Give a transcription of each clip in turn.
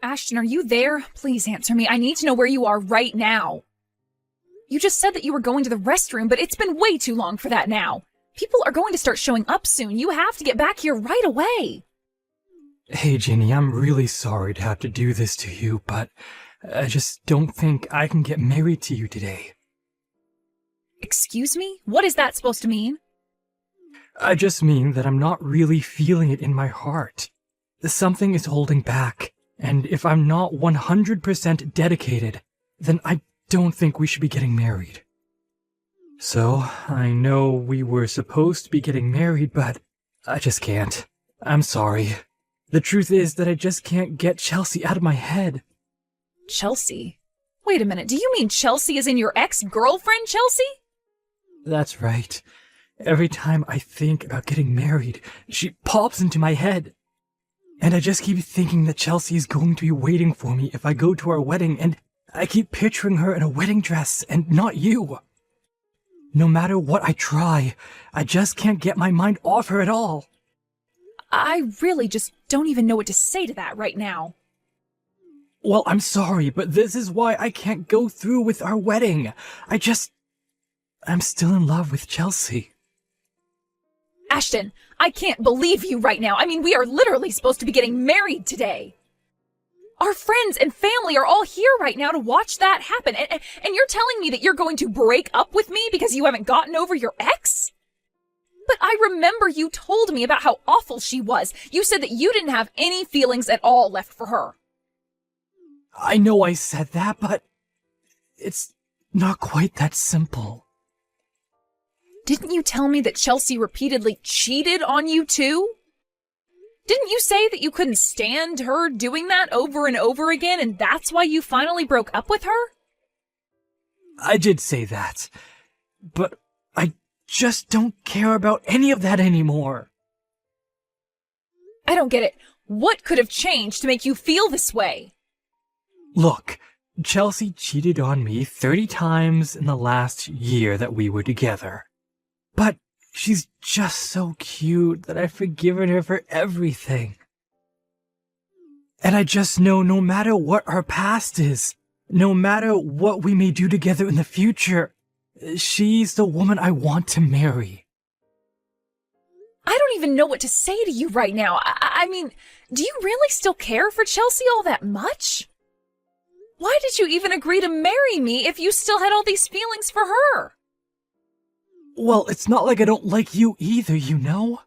Ashton, are you there? Please answer me. I need to know where you are right now. You just said that you were going to the restroom, but it's been way too long for that now. People are going to start showing up soon. You have to get back here right away. Hey, Ginny, I'm really sorry to have to do this to you, but I just don't think I can get married to you today. Excuse me? What is that supposed to mean? I just mean that I'm not really feeling it in my heart. Something is holding back, and if I'm not 100% dedicated, then I don't think we should be getting married. So, I know we were supposed to be getting married, but I just can't. I'm sorry. The truth is that I just can't get Chelsea out of my head. Chelsea? Wait a minute, do you mean Chelsea is in your ex-girlfriend, Chelsea? That's right. Every time I think about getting married, she pops into my head. And I just keep thinking that Chelsea is going to be waiting for me if I go to our wedding, and I keep picturing her in a wedding dress and not you. No matter what I try, I just can't get my mind off her at all. I really just don't even know what to say to that right now. Well, I'm sorry, but this is why I can't go through with our wedding. I'm still in love with Chelsea. Ashton, I can't believe you right now. I mean, we are literally supposed to be getting married today. Our friends and family are all here right now to watch that happen. And you're telling me that you're going to break up with me because you haven't gotten over your ex? But I remember you told me about how awful she was. You said that you didn't have any feelings at all left for her. I know I said that, but it's not quite that simple. Didn't you tell me that Chelsea repeatedly cheated on you too? Didn't you say that you couldn't stand her doing that over and over again, and that's why you finally broke up with her? I did say that, but I just don't care about any of that anymore. I don't get it. What could have changed to make you feel this way? Look, Chelsea cheated on me 30 times in the last year that we were together. But she's just so cute that I've forgiven her for everything. And I just know no matter what our past is, no matter what we may do together in the future, she's the woman I want to marry. I don't even know what to say to you right now. I mean, do you really still care for Chelsea all that much? Why did you even agree to marry me if you still had all these feelings for her? Well, it's not like I don't like you either, you know?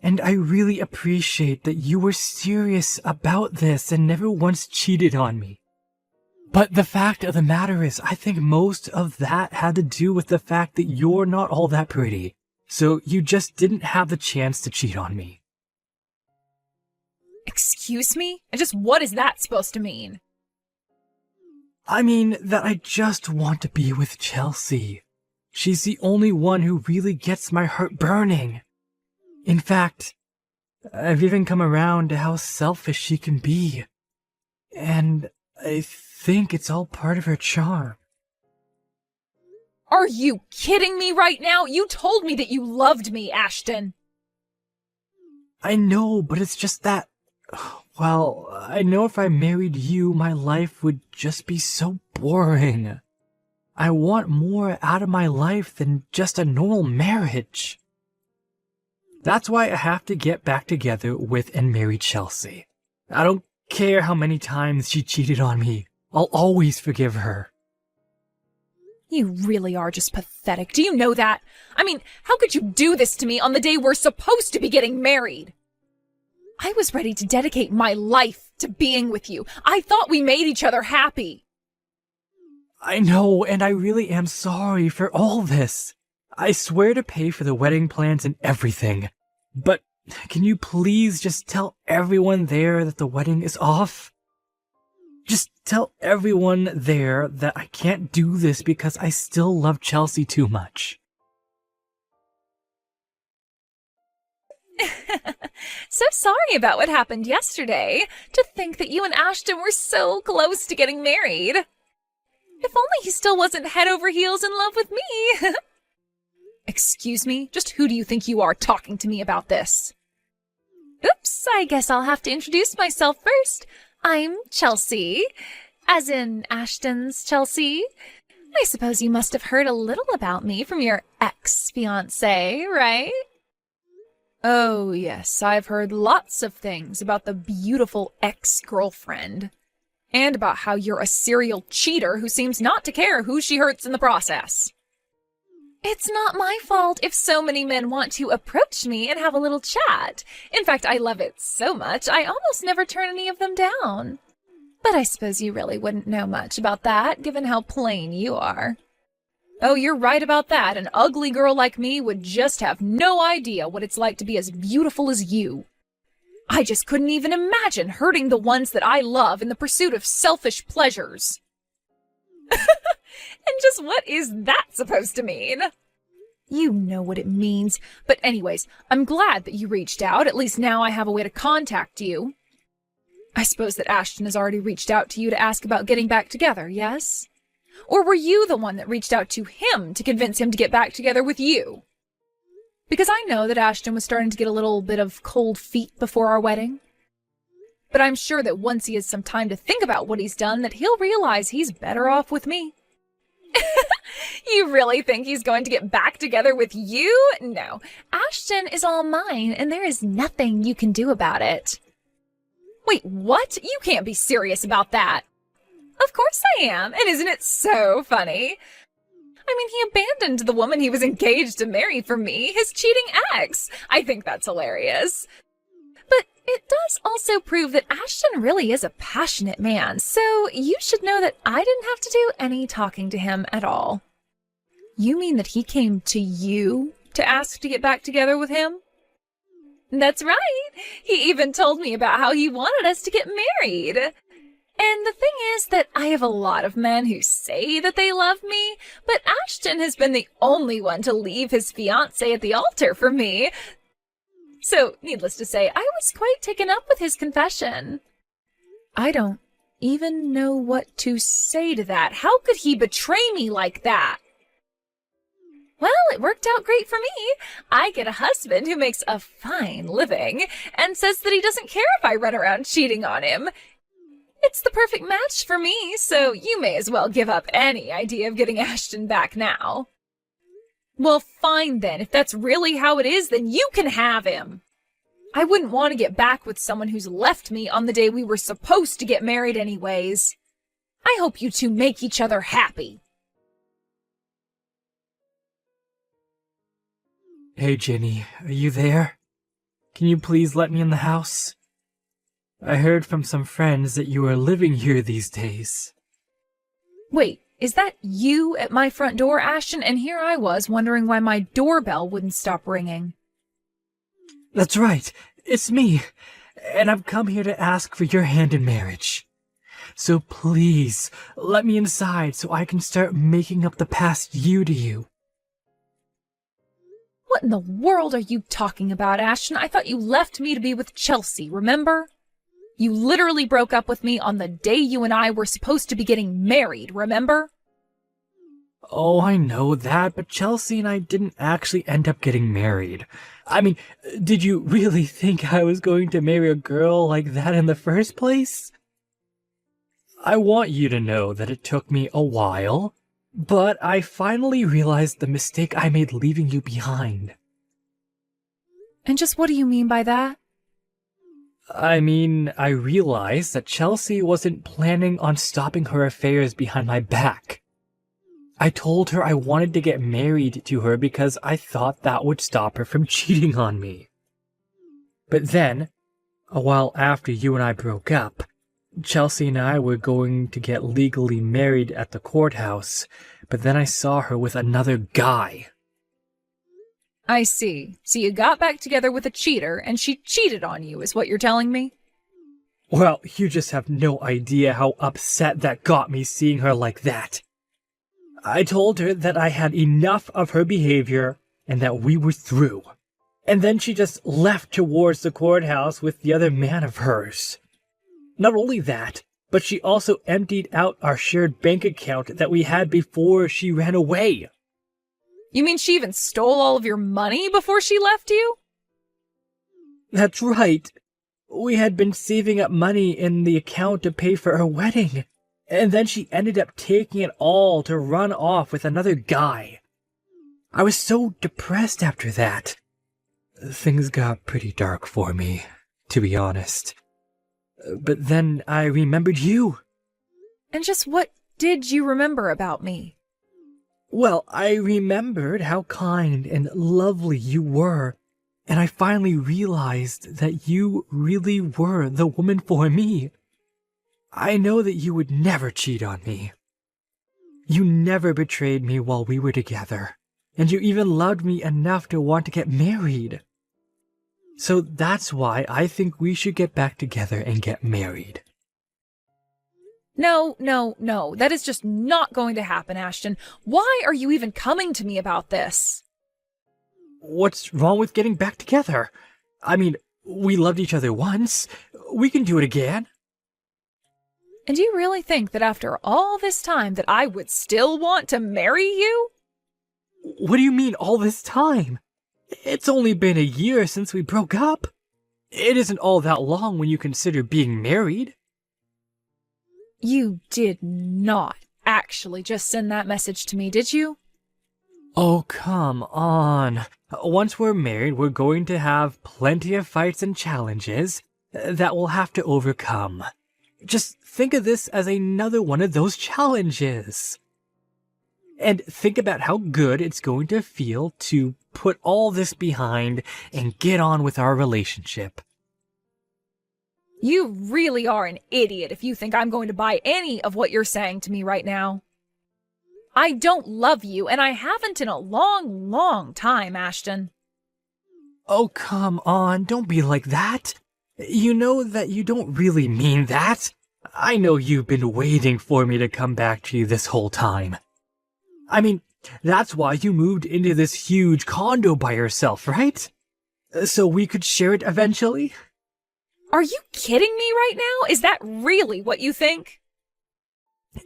And I really appreciate that you were serious about this and never once cheated on me. But the fact of the matter is, I think most of that had to do with the fact that you're not all that pretty. So you just didn't have the chance to cheat on me. Excuse me? And just what is that supposed to mean? I mean that I just want to be with Chelsea. She's the only one who really gets my heart burning. In fact, I've even come around to how selfish she can be. And I think it's all part of her charm. Are you kidding me right now? You told me that you loved me, Ashton. I know, but it's just that... Well, I know if I married you, my life would just be so boring. I want more out of my life than just a normal marriage. That's why I have to get back together with and marry Chelsea. I don't care how many times she cheated on me. I'll always forgive her. You really are just pathetic. Do you know that? I mean, how could you do this to me on the day we're supposed to be getting married? I was ready to dedicate my life to being with you. I thought we made each other happy. I know, and I really am sorry for all this. I swear to pay for the wedding plans and everything. But can you please just tell everyone there that the wedding is off? Just tell everyone there that I can't do this because I still love Chelsea too much. So sorry about what happened yesterday. To think that you and Ashton were so close to getting married. If only he still wasn't head over heels in love with me. Excuse me? Just who do you think you are talking to me about this? Oops, I guess I'll have to introduce myself first. I'm Chelsea, as in Ashton's Chelsea. I suppose you must have heard a little about me from your ex-fiancé, right? Oh, yes, I've heard lots of things about the beautiful ex-girlfriend. And about how you're a serial cheater who seems not to care who she hurts in the process. It's not my fault if so many men want to approach me and have a little chat. In fact, I love it so much, I almost never turn any of them down. But I suppose you really wouldn't know much about that, given how plain you are. Oh, you're right about that. An ugly girl like me would just have no idea what it's like to be as beautiful as you. I just couldn't even imagine hurting the ones that I love in the pursuit of selfish pleasures. And just what is that supposed to mean? You know what it means. But anyways, I'm glad that you reached out. At least now I have a way to contact you. I suppose that Ashton has already reached out to you to ask about getting back together, yes? Or were you the one that reached out to him to convince him to get back together with you? Because I know that Ashton was starting to get a little bit of cold feet before our wedding. But I'm sure that once he has some time to think about what he's done, that he'll realize he's better off with me. You really think he's going to get back together with you? No. Ashton is all mine, and there is nothing you can do about it. Wait, what? You can't be serious about that. Of course I am, and isn't it so funny? I mean, he abandoned the woman he was engaged to marry for me, his cheating ex. I think that's hilarious. But it does also prove that Ashton really is a passionate man, so you should know that I didn't have to do any talking to him at all. You mean that he came to you to ask to get back together with him? That's right. He even told me about how he wanted us to get married. And the thing is that I have a lot of men who say that they love me, but Ashton has been the only one to leave his fiancé at the altar for me. So, needless to say, I was quite taken up with his confession. I don't even know what to say to that. How could he betray me like that? Well, it worked out great for me. I get a husband who makes a fine living and says that he doesn't care if I run around cheating on him. It's the perfect match for me, so you may as well give up any idea of getting Ashton back now. Well, fine then. If that's really how it is, then you can have him. I wouldn't want to get back with someone who's left me on the day we were supposed to get married anyways. I hope you two make each other happy. Hey, Jenny, are you there? Can you please let me in the house? I heard from some friends that you are living here these days. Wait, is that you at my front door, Ashton? And here I was wondering why my doorbell wouldn't stop ringing. That's right, it's me, and I've come here to ask for your hand in marriage. So please, let me inside so I can start making up the past you to you. What in the world are you talking about, Ashton? I thought you left me to be with Chelsea, remember? You literally broke up with me on the day you and I were supposed to be getting married, remember? Oh, I know that, but Chelsea and I didn't actually end up getting married. I mean, did you really think I was going to marry a girl like that in the first place? I want you to know that it took me a while, but I finally realized the mistake I made leaving you behind. And just what do you mean by that? I mean, I realized that Chelsea wasn't planning on stopping her affairs behind my back. I told her I wanted to get married to her because I thought that would stop her from cheating on me. But then, a while after you and I broke up, Chelsea and I were going to get legally married at the courthouse, but then I saw her with another guy. I see. So you got back together with a cheater, and she cheated on you, is what you're telling me? Well, you just have no idea how upset that got me seeing her like that. I told her that I had enough of her behavior and that we were through. And then she just left towards the courthouse with the other man of hers. Not only that, but she also emptied out our shared bank account that we had before she ran away. You mean she even stole all of your money before she left you? That's right. We had been saving up money in the account to pay for our wedding, and then she ended up taking it all to run off with another guy. I was so depressed after that. Things got pretty dark for me, to be honest. But then I remembered you. And just what did you remember about me? Well, I remembered how kind and lovely you were, and I finally realized that you really were the woman for me. I know that you would never cheat on me. You never betrayed me while we were together, and you even loved me enough to want to get married. So that's why I think we should get back together and get married. No, no, no. That is just not going to happen, Ashton. Why are you even coming to me about this? What's wrong with getting back together? I mean, we loved each other once. We can do it again. And do you really think that after all this time that I would still want to marry you? What do you mean all this time? It's only been a year since we broke up. It isn't all that long when you consider being married. You did not actually just send that message to me, did you? Oh, come on. Once we're married, we're going to have plenty of fights and challenges that we'll have to overcome. Just think of this as another one of those challenges. And think about how good it's going to feel to put all this behind and get on with our relationship. You really are an idiot if you think I'm going to buy any of what you're saying to me right now. I don't love you, and I haven't in a long, long time, Ashton. Oh, come on, don't be like that. You know that you don't really mean that. I know you've been waiting for me to come back to you this whole time. I mean, that's why you moved into this huge condo by yourself, right? So we could share it eventually? Are you kidding me right now? Is that really what you think?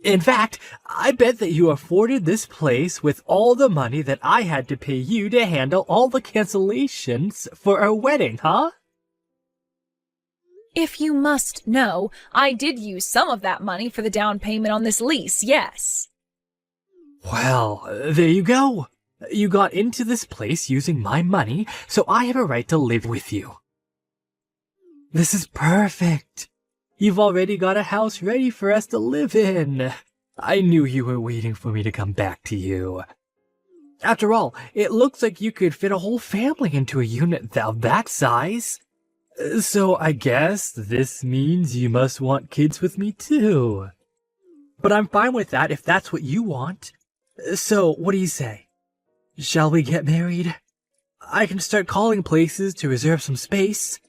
In fact, I bet that you afforded this place with all the money that I had to pay you to handle all the cancellations for our wedding, huh? If you must know, I did use some of that money for the down payment on this lease, yes. Well, there you go. You got into this place using my money, so I have a right to live with you. This is perfect. You've already got a house ready for us to live in. I knew you were waiting for me to come back to you. After all, it looks like you could fit a whole family into a unit of that size. So I guess this means you must want kids with me too. But I'm fine with that if that's what you want. So what do you say? Shall we get married? I can start calling places to reserve some space.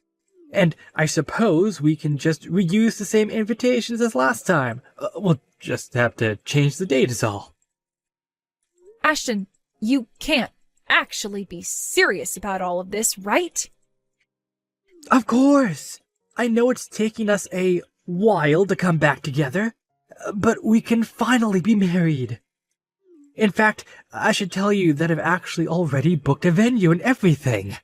And I suppose we can just reuse the same invitations as last time. We'll just have to change the date is all. Ashton, you can't actually be serious about all of this, right? Of course. I know it's taking us a while to come back together, but we can finally be married. In fact, I should tell you that I've actually already booked a venue and everything.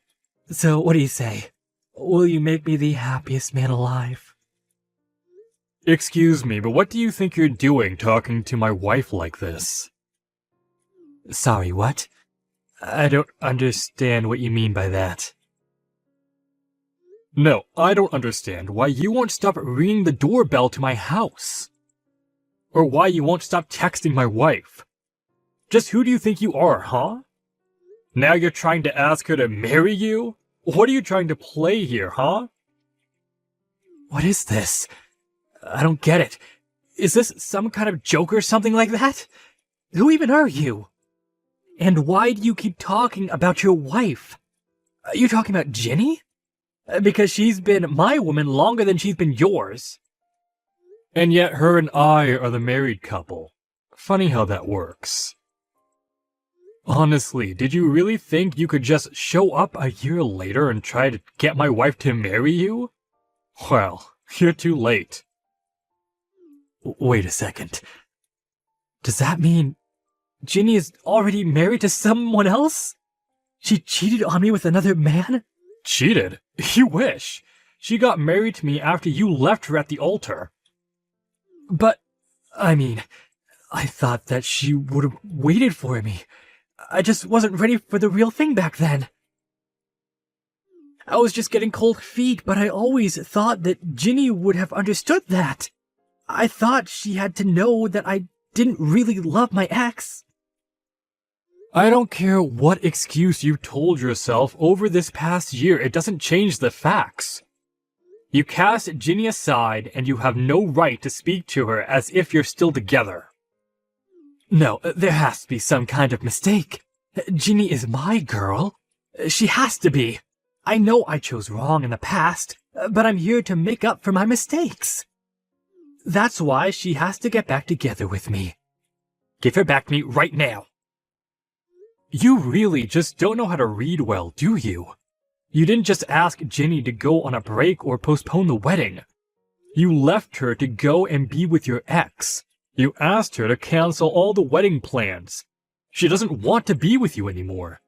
So what do you say? Will you make me the happiest man alive? Excuse me, but what do you think you're doing talking to my wife like this? Sorry, what? I don't understand what you mean by that. No, I don't understand why you won't stop ringing the doorbell to my house. Or why you won't stop texting my wife. Just who do you think you are, huh? Now you're trying to ask her to marry you? What are you trying to play here, huh? What is this? I don't get it. Is this some kind of joke or something like that? Who even are you? And why do you keep talking about your wife? Are you talking about Jenny? Because she's been my woman longer than she's been yours. And yet her and I are the married couple. Funny how that works. Honestly, did you really think you could just show up a year later and try to get my wife to marry you? Well, you're too late. Wait a second. Does that mean Ginny is already married to someone else? She cheated on me with another man? Cheated? You wish. She got married to me after you left her at the altar. But, I thought that she would have waited for me. I just wasn't ready for the real thing back then. I was just getting cold feet, but I always thought that Ginny would have understood that. I thought she had to know that I didn't really love my ex. I don't care what excuse you told yourself over this past year, it doesn't change the facts. You cast Ginny aside, and you have no right to speak to her as if you're still together. No, there has to be some kind of mistake. Ginny is my girl. She has to be. I know I chose wrong in the past, but I'm here to make up for my mistakes. That's why she has to get back together with me. Give her back to me right now. You really just don't know how to read well, do you? You didn't just ask Ginny to go on a break or postpone the wedding. You left her to go and be with your ex. You asked her to cancel all the wedding plans. She doesn't want to be with you anymore.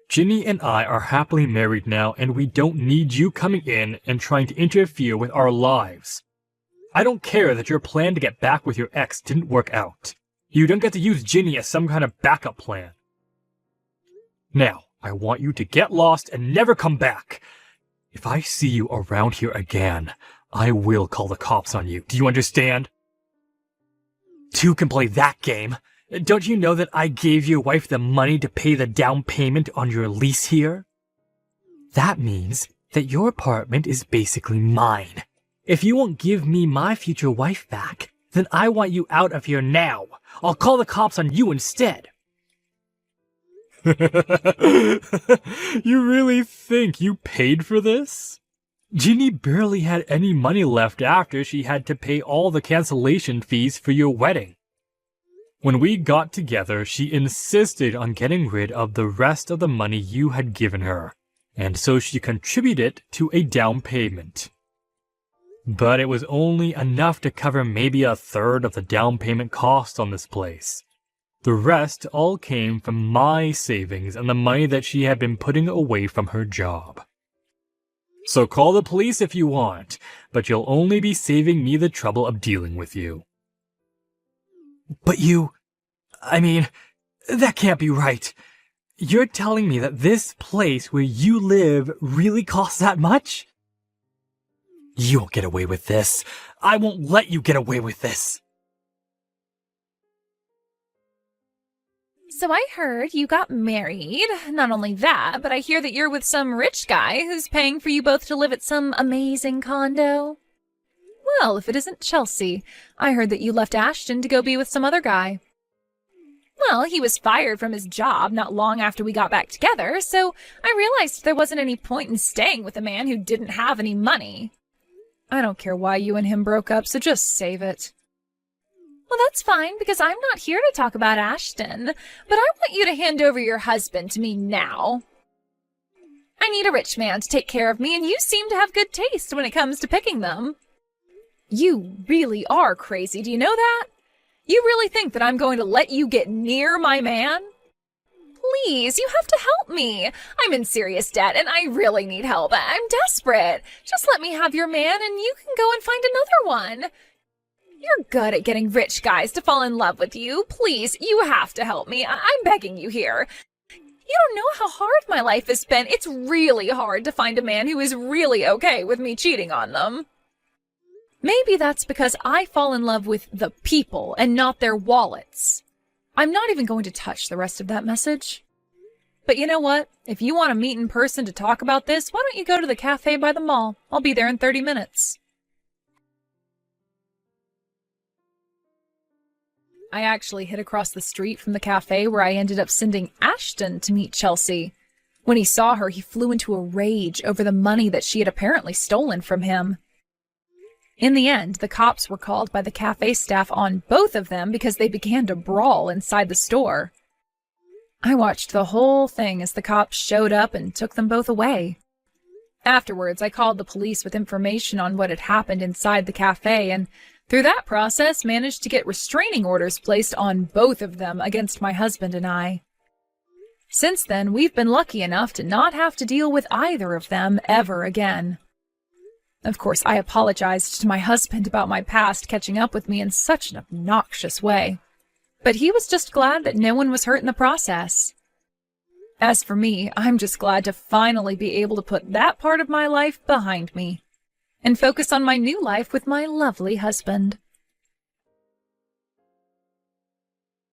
Ginny and I are happily married now, and we don't need you coming in and trying to interfere with our lives. I don't care that your plan to get back with your ex didn't work out. You don't get to use Ginny as some kind of backup plan. Now, I want you to get lost and never come back. If I see you around here again, I will call the cops on you. Do you understand? Two can play that game. Don't you know that I gave your wife the money to pay the down payment on your lease here? That means that your apartment is basically mine. If you won't give me my future wife back, then I want you out of here now. I'll call the cops on you instead. You really think you paid for this? Ginny barely had any money left after she had to pay all the cancellation fees for your wedding. When we got together, she insisted on getting rid of the rest of the money you had given her, and so she contributed to a down payment. But it was only enough to cover maybe a third of the down payment cost on this place. The rest all came from my savings and the money that she had been putting away from her job. So call the police if you want, but you'll only be saving me the trouble of dealing with you. But that can't be right. You're telling me that this place where you live really costs that much? You won't get away with this. I won't let you get away with this. So I heard you got married. Not only that, but I hear that you're with some rich guy who's paying for you both to live at some amazing condo. Well, if it isn't Chelsea, I heard that you left Ashton to go be with some other guy. Well, he was fired from his job not long after we got back together, so I realized there wasn't any point in staying with a man who didn't have any money. I don't care why you and him broke up, so just save it. Well, that's fine, because I'm not here to talk about Ashton, but I want you to hand over your husband to me now. I need a rich man to take care of me, and you seem to have good taste when it comes to picking them. You really are crazy, do you know that? You really think that I'm going to let you get near my man? Please, you have to help me. I'm in serious debt, and I really need help. I'm desperate. Just let me have your man, and you can go and find another one. You're good at getting rich guys to fall in love with you. Please, you have to help me. I'm begging you here. You don't know how hard my life has been. It's really hard to find a man who is really okay with me cheating on them. Maybe that's because I fall in love with the people and not their wallets. I'm not even going to touch the rest of that message. But you know what? If you want to meet in person to talk about this, why don't you go to the cafe by the mall? I'll be there in 30 minutes. I actually hid across the street from the cafe where I ended up sending Ashton to meet Chelsea. When he saw her, he flew into a rage over the money that she had apparently stolen from him. In the end, the cops were called by the cafe staff on both of them because they began to brawl inside the store. I watched the whole thing as the cops showed up and took them both away. Afterwards, I called the police with information on what had happened inside the cafe, and through that process managed to get restraining orders placed on both of them against my husband and I. Since then, we've been lucky enough to not have to deal with either of them ever again. Of course, I apologized to my husband about my past catching up with me in such an obnoxious way. But he was just glad that no one was hurt in the process. As for me, I'm just glad to finally be able to put that part of my life behind me and focus on my new life with my lovely husband.